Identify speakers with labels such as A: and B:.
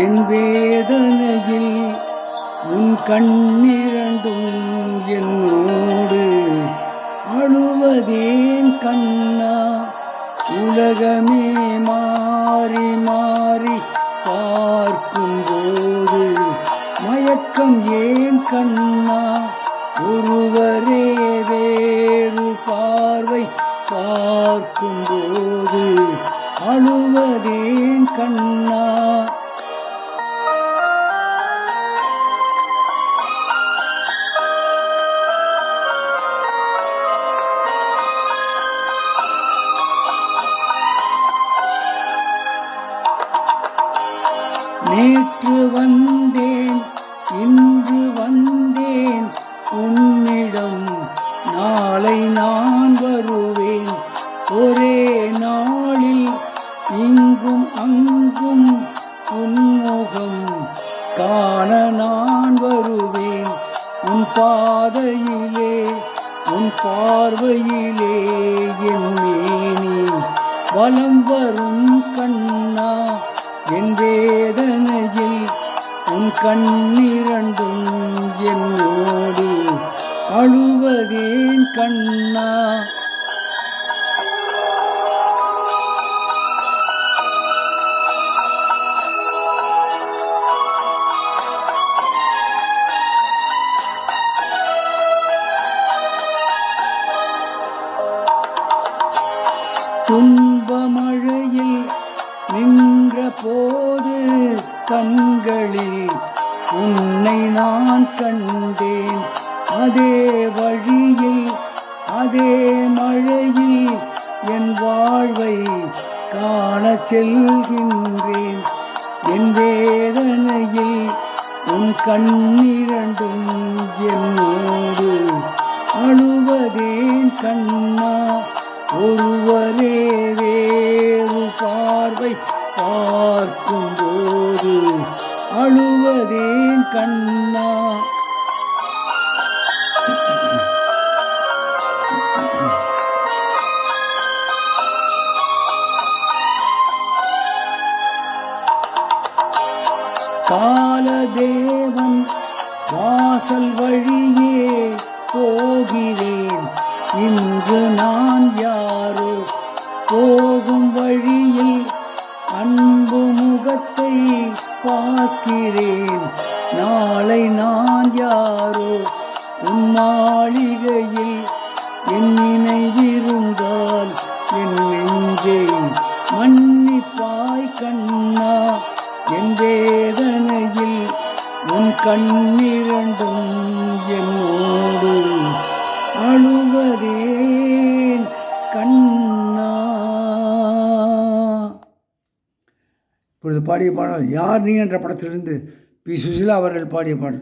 A: என் வேதனையில் உன் கண்ணிரண்டும் என்னோடு அழுவதேன் கண்ணா. உலகமே மாறி மாறி பார்க்கும்போது மயக்கம் ஏன் கண்ணா. ஒருவரே வேறு பார்வை பார்க்கும்போது அழுவதேன் கண்ணா. நேற்று வந்தேன் இன்று வந்தேன் உன்னிடம், நாளை நான் வருவேன். ஒரே நாளில் இங்கும் அங்கும் உன்முகம் காண நான் வருவேன். உன் பாதையிலே உன் பார்வையிலே என் மேனி வலம் வரும் கண்ணா. என் வேதனையில் உன் கண்ணிரண்டும் என்னோடு அழுவதேன் கண்ணா. துன்பமழையில் நின்ற போது கண்களில் உன்னை நான் கண்டேன். அதே வழியில் அதே மழையில் என் வாழ்வை காண செல்கின்றேன். என் வேதனையில் உன் கண்ணிரண்டும் என்னோடு அழுவதேன் கண்ணா. ஒருவரே வேறு பார்வை பார்க்கும்போது அழுவதேன் கண்ணா. காலதேவன் வாசல் வழியே போகிறேன். இன்று நான் யாரோ போகும் வழியில் அன்பு முகத்தை பார்க்கிறேன். நாளை நான் யாரோ உன் மாளிகையில் என் நினைவிருந்தால் என் நெஞ்சை மன்னிப்பாய் கண்ணா. என் வேதனையில் உன் கண்ணிரண்டும் என்னோடு அழுவதேன் கண்ணா. இப்பொழுது பாடிய பாடல் யார் நீ என்ற படத்திலிருந்து பி. சுசிலா அவர்கள் பாடிய பாடல்.